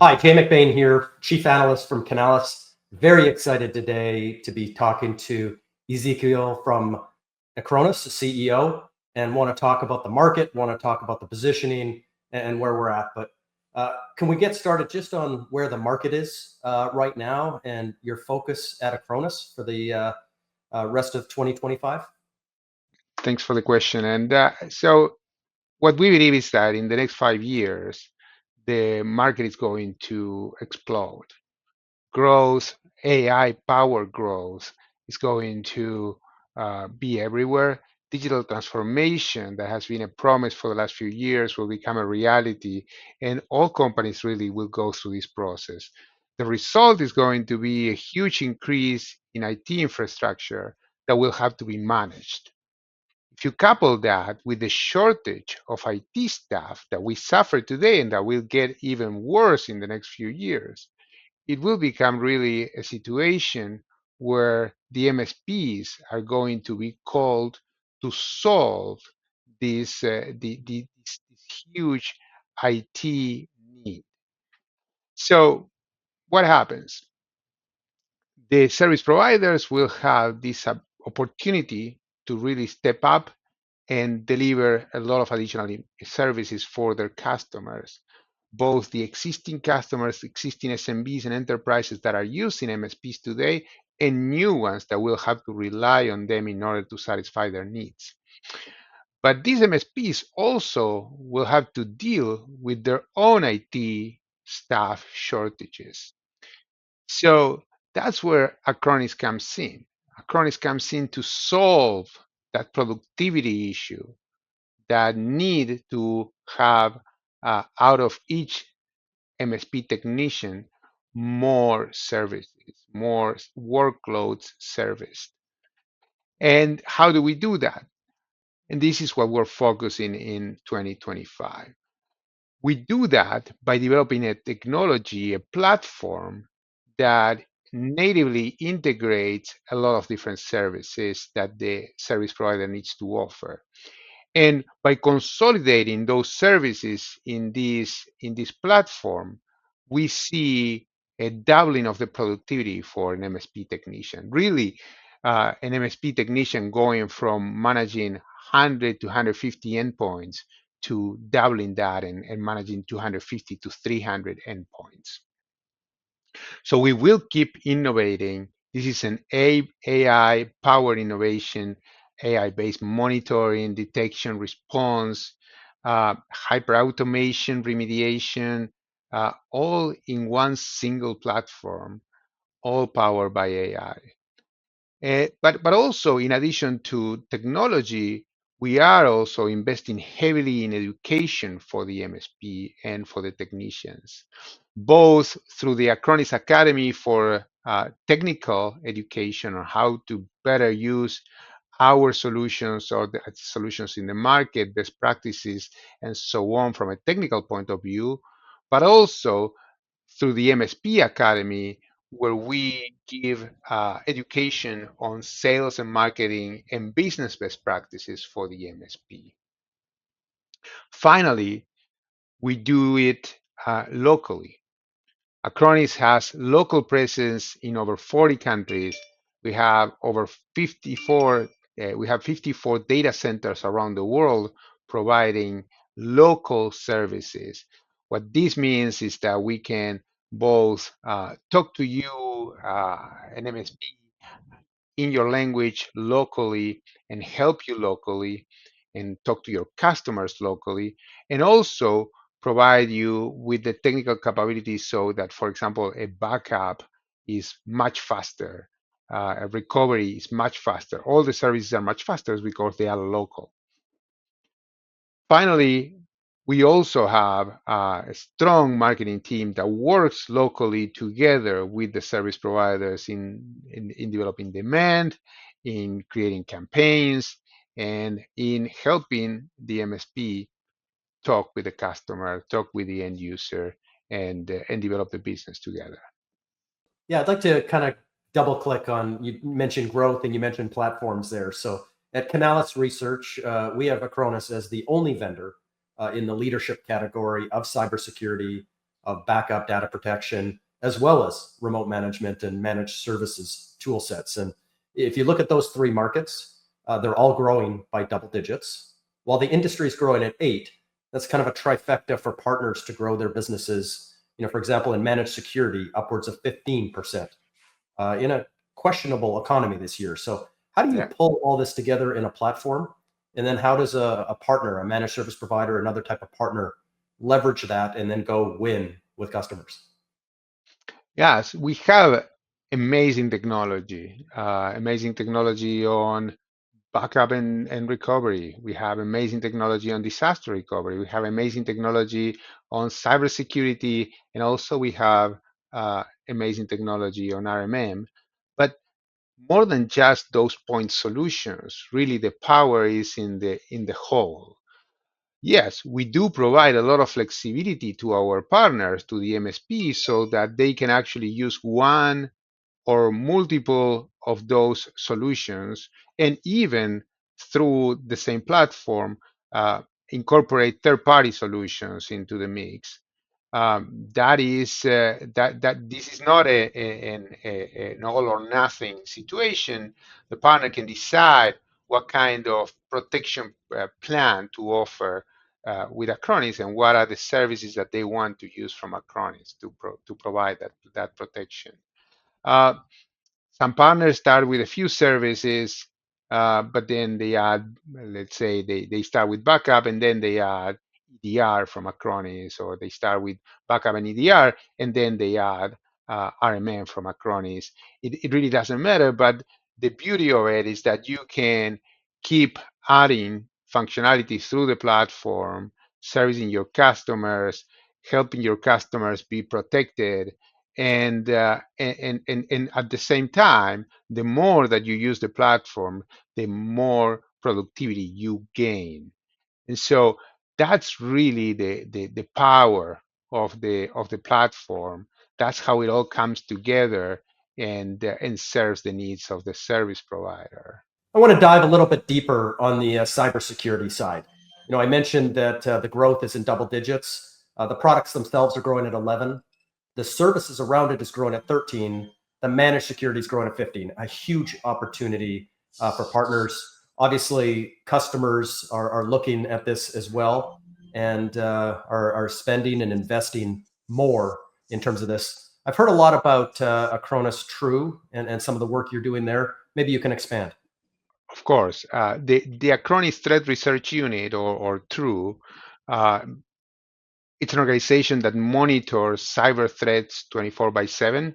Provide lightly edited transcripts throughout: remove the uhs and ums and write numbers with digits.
Hi, Jay McBain here, Chief Analyst from Canalys. Very excited today to be talking to Ezequiel from Acronis, the CEO, and want to talk about the market, want to talk about the positioning and where we're at. But can we get started just on where the market is right now and your focus at Acronis for the rest of 2025? Thanks for the question. And so what we believe is that in the next 5 years, the market is going to explode. Growth, AI power growth is going to be everywhere. Digital transformation that has been a promise for the last few years will become a reality, and all companies really will go through this process. The result is going to be a huge increase in IT infrastructure that will have to be managed. If you couple that with the shortage of IT staff that we suffer today and that will get even worse in the next few years, it will become really a situation where the MSPs are going to be called to solve this huge IT need. So, what happens? The service providers will have this opportunity to really step up and deliver a lot of additional services for their customers, both the existing customers, existing SMBs and enterprises that are using MSPs today, and new ones that will have to rely on them in order to satisfy their needs. But these MSPs also will have to deal with their own IT staff shortages. So that's where Acronis comes in. Acronis comes in to solve that productivity issue that need to have out of each MSP technician more services, more workloads serviced. And how do we do that? And this is what we're focusing in 2025. We do that by developing a technology, a platform that natively integrates a lot of different services that the service provider needs to offer. And by consolidating those services in this platform, we see a doubling of the productivity for an MSP technician. Really, an MSP technician going from managing 100 to 150 endpoints to doubling that and managing 250 to 300 endpoints. So we will keep innovating. This is an AI powered innovation, AI-based monitoring, detection, response, hyper automation, remediation, all in one single platform, all powered by AI. But also, in addition to technology, we are also investing heavily in education for the MSP and for the technicians, both through the Acronis Academy for technical education on how to better use our solutions or the solutions in the market, best practices, and so on from a technical point of view, but also through the MSP Academy, where we give education on sales and marketing and business best practices for the MSP. Finally, we do it locally. Acronis has local presence in over 40 countries. We have over 54. We have 54 data centers around the world providing local services. What this means is that we can both talk to you, an MSP, in your language locally and help you locally and talk to your customers locally, and also provide you with the technical capabilities so that, for example, a backup is much faster, a recovery is much faster. All the services are much faster because they are local. Finally, we also have a strong marketing team that works locally together with the service providers in developing demand, in creating campaigns, and in helping the MSP talk with the customer, talk with the end user, and develop the business together. Yeah, I'd like to kind of double click on, you mentioned growth and you mentioned platforms there. So at Canalys Research, we have Acronis as the only vendor in the leadership category of cybersecurity of backup data protection, as well as remote management and managed services tool sets. And if you look at those three markets, they're all growing by double digits. While the industry is growing at 8, that's kind of a trifecta for partners to grow their businesses. For example, in managed security, upwards of 15% in a questionable economy this year. So how do you pull all this together in a platform? And then how does a partner, a managed service provider, another type of partner leverage that and then go win with customers? Yes, we have amazing technology on backup and recovery. We have amazing technology on disaster recovery. We have amazing technology on cybersecurity, and also we have amazing technology on RMM. But more than just those point solutions, really the power is in the whole. Yes, we do provide a lot of flexibility to our partners, to the MSP, so that they can actually use one or multiple of those solutions, and even through the same platform, incorporate third-party solutions into the mix. That is that this is not an all or nothing situation. The partner can decide what kind of protection plan to offer with Acronis, and what are the services that they want to use from Acronis to provide that protection. Uh, some partners start with a few services, but then they add, let's say they start with backup and then they add EDR from Acronis, or they start with backup and EDR and then they add RMM from Acronis. It really doesn't matter, but the beauty of it is that you can keep adding functionality through the platform, servicing your customers, helping your customers be protected, and at the same time, the more that you use the platform, the more productivity you gain. And so that's really the power of the platform. That's how it all comes together and serves the needs of the service provider. I want to dive a little bit deeper on the cybersecurity side. I mentioned that the growth is in double digits. The products themselves are growing at 11. The services around it is growing at 13. The managed security is growing at 15. A huge opportunity for partners. Obviously, customers are looking at this as well and are spending and investing more in terms of this. I've heard a lot about Acronis TRU and some of the work you're doing there. Maybe you can expand. Of course, the Acronis Threat Research Unit, or TRU, it's an organization that monitors cyber threats 24 by 7,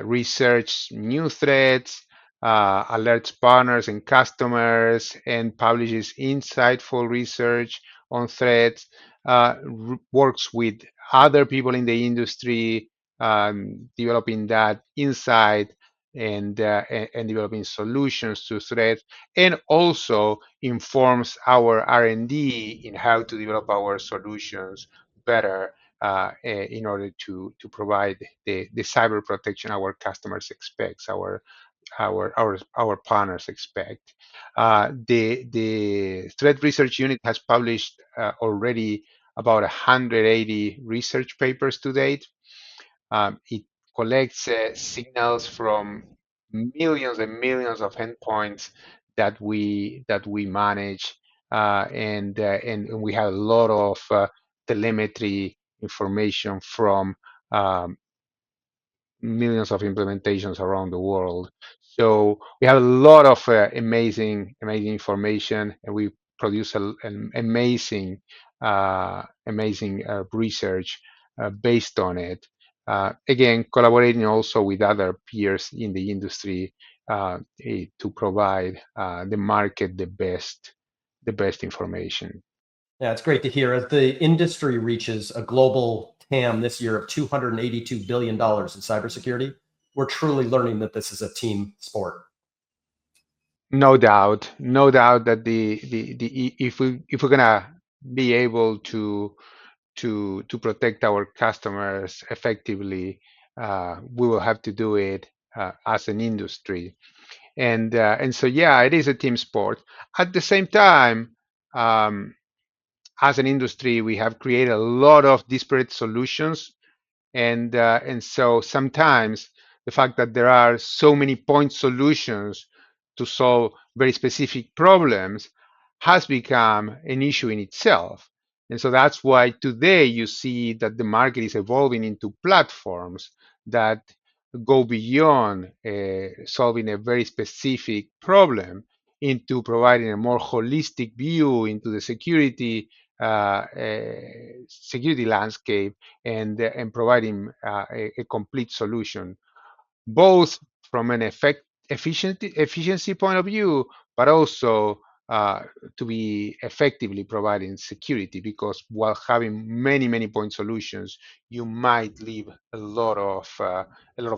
research new threats, alerts partners and customers, and publishes insightful research on threats, works with other people in the industry, developing that insight and developing solutions to threats, and also informs our R&D in how to develop our solutions better in order to provide the cyber protection our customers expect, our partners expect. The Threat Research Unit has published already about 180 research papers to date. It collects signals from millions and millions of endpoints that we manage, and we have a lot of telemetry information from millions of implementations around the world. So we have a lot of amazing information, and we produce an amazing research based on it. Again, collaborating also with other peers in the industry to provide the market the best information. Yeah, it's great to hear. As the industry reaches a global TAM this year of $282 billion in cybersecurity, we're truly learning that this is a team sport. No doubt, that the if we're gonna be able to protect our customers effectively, we will have to do it as an industry, and so yeah, it is a team sport. At the same time, as an industry, we have created a lot of disparate solutions, and so sometimes the fact that there are so many point solutions to solve very specific problems has become an issue in itself. And so that's why today you see that the market is evolving into platforms that go beyond solving a very specific problem into providing a more holistic view into the security landscape and providing a complete solution, both from an efficiency point of view, but also uh, to be effectively providing security. Because while having many point solutions, you might leave a lot of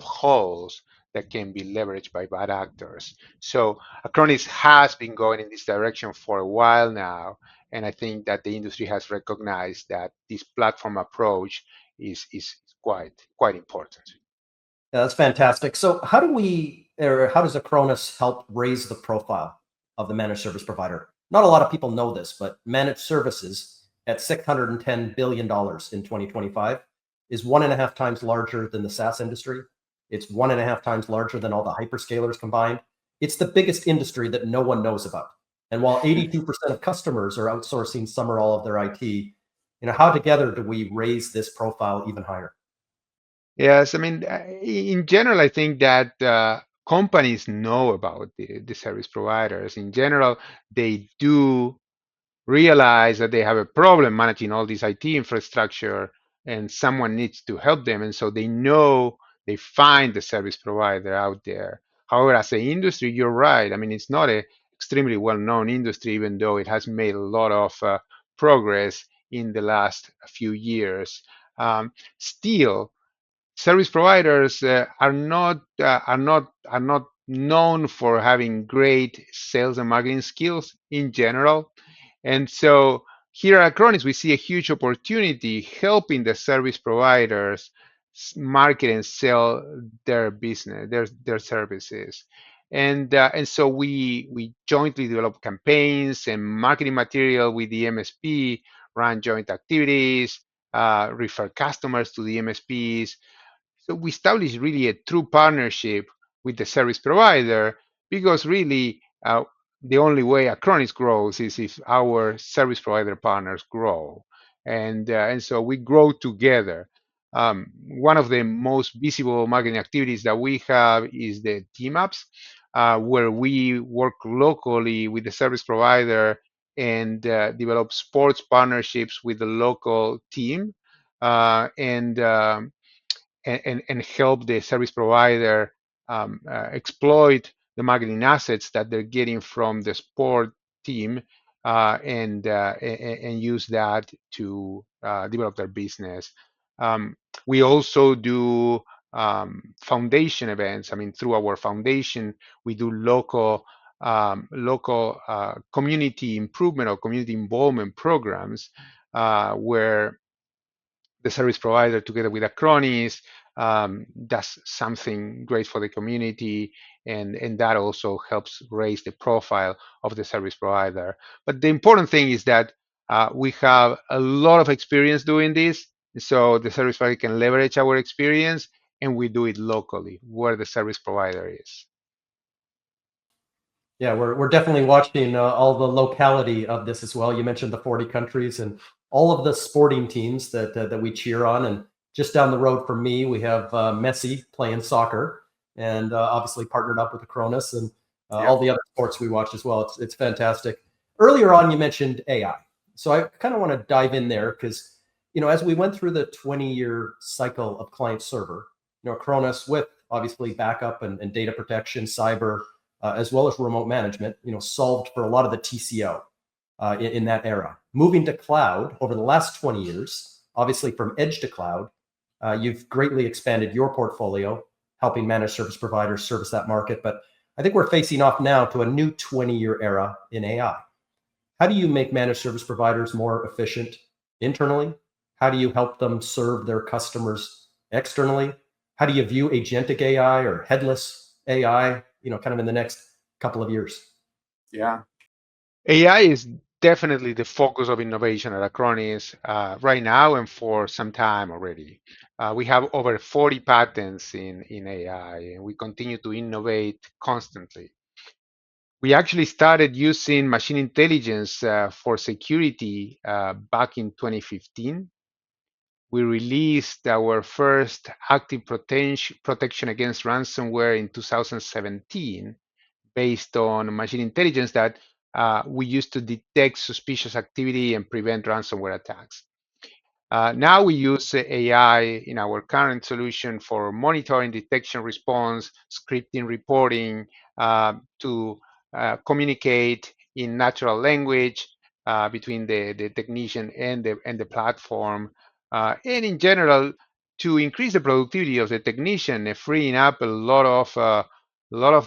holes that can be leveraged by bad actors. So Acronis has been going in this direction for a while now, and I think that the industry has recognized that this platform approach is quite important. Yeah, that's fantastic. So how does Acronis help raise the profile of the managed service provider? Not a lot of people know this, but managed services at $610 billion in 2025 is 1.5 times larger than the SaaS industry. It's 1.5 times larger than all the hyperscalers combined. It's the biggest industry that no one knows about. And while 82% of customers are outsourcing some or all of their IT, how together do we raise this profile even higher? Yes, I mean, in general, I think that companies know about the service providers. In general, they do realize that they have a problem managing all this IT infrastructure and someone needs to help them. And so they know they find the service provider out there. However, as an industry, you're right. I mean, it's not a extremely well-known industry, even though it has made a lot of progress in the last few years. Still, service providers are not known for having great sales and marketing skills in general. And so here at Acronis, we see a huge opportunity helping the service providers market and sell their business, their services. And so we jointly develop campaigns and marketing material with the MSP, run joint activities, refer customers to the MSPs. So we establish really a true partnership with the service provider, because really the only way Acronis grows is if our service provider partners grow, and so we grow together. One of the most visible marketing activities that we have is the team ups, where we work locally with the service provider and develop sports partnerships with the local team, and help the service provider exploit the marketing assets that they're getting from the sport team, and use that to develop their business. We also do foundation events. I mean, through our foundation, we do local community improvement or community involvement programs, where the service provider, together with Acronis, does something great for the community, and that also helps raise the profile of the service provider. But the important thing is that we have a lot of experience doing this, so the service provider can leverage our experience, and we do it locally where the service provider is. Yeah, we're definitely watching all the locality of this as well. You mentioned the 40 countries and all of the sporting teams that we cheer on. And just down the road from me, we have Messi playing soccer, and obviously partnered up with Acronis and all the other sports we watch as well. It's fantastic. Earlier on, you mentioned AI, so I kind of want to dive in there because as we went through the 20-year cycle of client server, Acronis with obviously backup and data protection, cyber, as well as remote management, solved for a lot of the TCO in that era. Moving to cloud over the last 20 years, obviously from edge to cloud, you've greatly expanded your portfolio, helping managed service providers service that market. But I think we're facing off now to a new 20-year era in AI. How do you make managed service providers more efficient internally? How do you help them serve their customers externally? How do you view agentic AI or headless AI, kind of in the next couple of years? Yeah. AI is definitely the focus of innovation at Acronis right now and for some time already. We have over 40 patents in AI, and we continue to innovate constantly. We actually started using machine intelligence for security back in 2015. We released our first active protection against ransomware in 2017 based on machine intelligence that we used to detect suspicious activity and prevent ransomware attacks. Now we use AI in our current solution for monitoring, detection, response, scripting, reporting, to communicate in natural language between the technician and the platform, and in general to increase the productivity of the technician, freeing up a lot of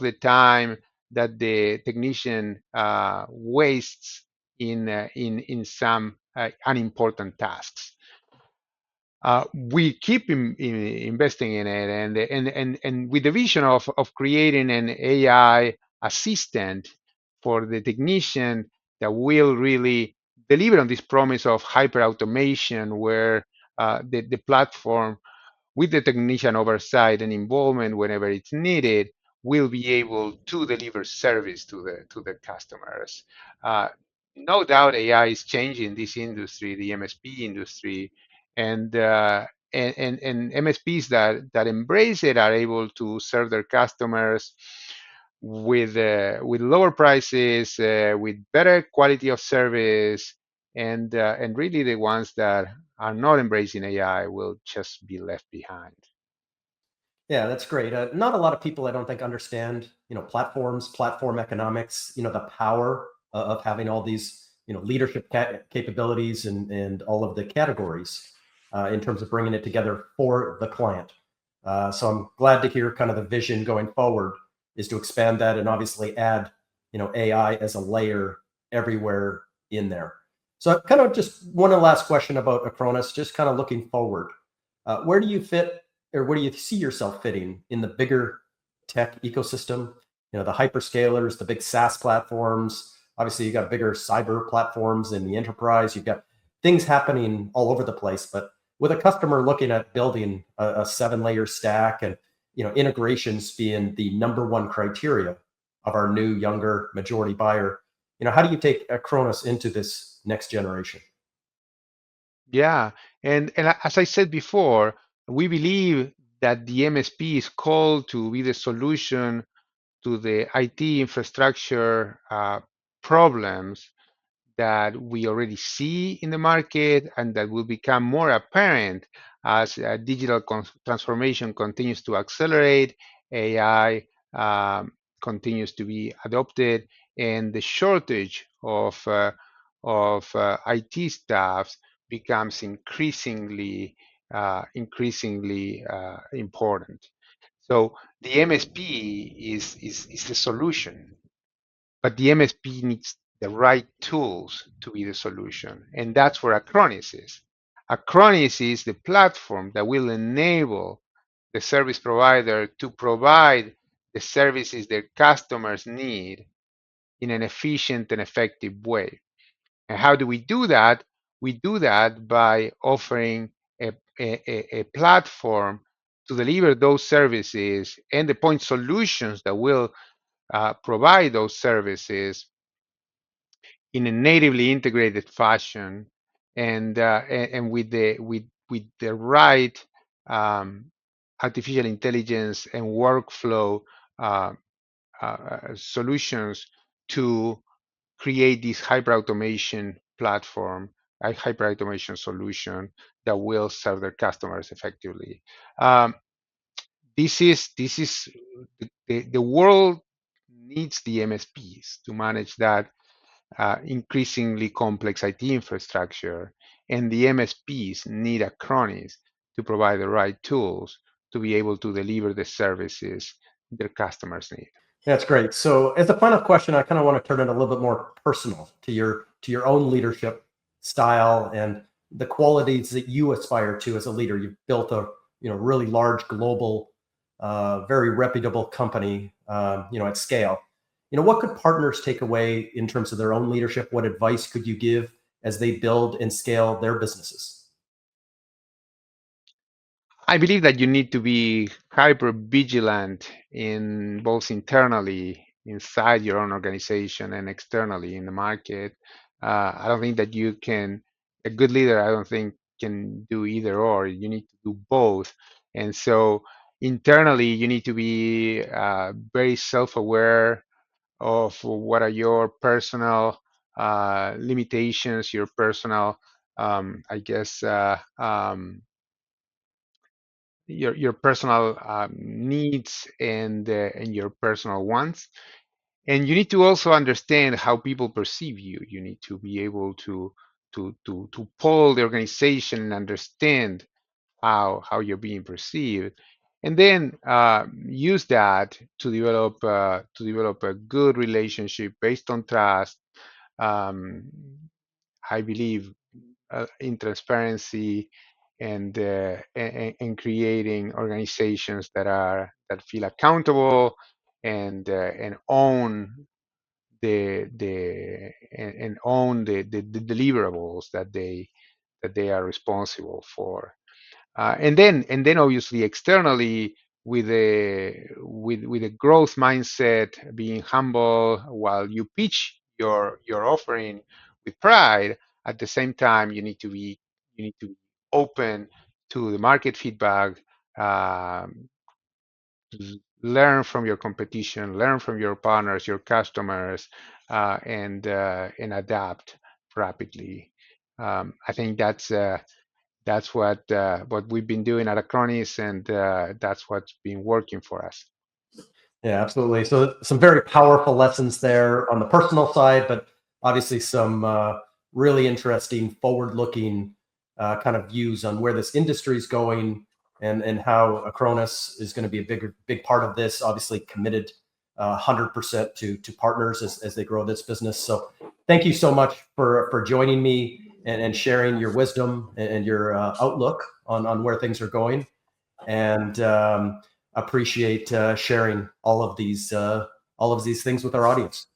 the time that the technician wastes in some unimportant tasks. We keep investing in it, and with the vision of creating an AI assistant for the technician that will really deliver on this promise of hyper automation, where the platform, with the technician oversight and involvement whenever it's needed, will be able to deliver service to the customers. Uh, no doubt AI is changing this industry, the MSP industry, and MSPs that embrace it are able to serve their customers with lower prices, with better quality of service, and really the ones that are not embracing AI will just be left behind. Yeah, that's great. Not a lot of people, I don't think, understand, platforms, platform economics, the power of having all these, leadership capabilities and all of the categories in terms of bringing it together for the client. So I'm glad to hear kind of the vision going forward is to expand that and obviously add, AI as a layer everywhere in there. So kind of just one last question about Acronis, just kind of looking forward. Where do you fit, or where do you see yourself fitting in the bigger tech ecosystem? The hyperscalers, the big SaaS platforms. Obviously, you got bigger cyber platforms in the enterprise. You've got things happening all over the place. But with a customer looking at building a 7-layer stack and integrations being the number one criteria of our new younger majority buyer, how do you take Acronis into this next generation? Yeah, and as I said before, we believe that the MSP is called to be the solution to the IT infrastructure problems that we already see in the market and that will become more apparent as digital transformation continues to accelerate, AI continues to be adopted, and the shortage of IT staff becomes increasingly important. So the MSP is the solution, but the MSP needs the right tools to be the solution. And that's where Acronis is. Acronis is the platform that will enable the service provider to provide the services their customers need in an efficient and effective way. And how do we do that? We do that by offering a platform to deliver those services and the point solutions that will provide those services in a natively integrated fashion, and with the right um, artificial intelligence and workflow uh, solutions to create this hyper automation platform, a hyper automation solution that will serve their customers effectively. Um, this is the world needs the MSPs to manage that increasingly complex IT infrastructure, and the MSPs need Acronis to provide the right tools to be able to deliver the services their customers need. That's great. So as a final question, I kind of want to turn it a little bit more personal to your own leadership style and the qualities that you aspire to as a leader. You've built a really large global, very reputable company, at scale. What could partners take away in terms of their own leadership? What advice could you give as they build and scale their businesses? I believe that you need to be hyper vigilant in both internally inside your own organization and externally in the market. I don't think that you can, a good leader, I don't think can do either or. You need to do both. And so internally, you need to be very self-aware of what are your personal limitations, your personal, I guess, your personal needs and your personal wants. And you need to also understand how people perceive you. You need to be able to poll the organization and understand how you're being perceived, and then use that to develop a good relationship based on trust. Um, I believe in transparency and creating organizations that feel accountable and own and own the deliverables that they are responsible for. And then obviously externally with a growth mindset, being humble while you pitch your offering with pride. At the same time, you need to be open to the market feedback, um, learn from your competition, learn from your partners, your customers, and adapt rapidly. I think that's what we've been doing at Acronis, and that's what's been working for us. Yeah, absolutely. So some very powerful lessons there on the personal side, but obviously some really interesting forward-looking kind of views on where this industry is going and how Acronis is going to be a big part of this. Obviously committed 100% to partners as they grow this business. So thank you so much for joining me and sharing your wisdom and your outlook on where things are going. And appreciate sharing all of these things with our audience.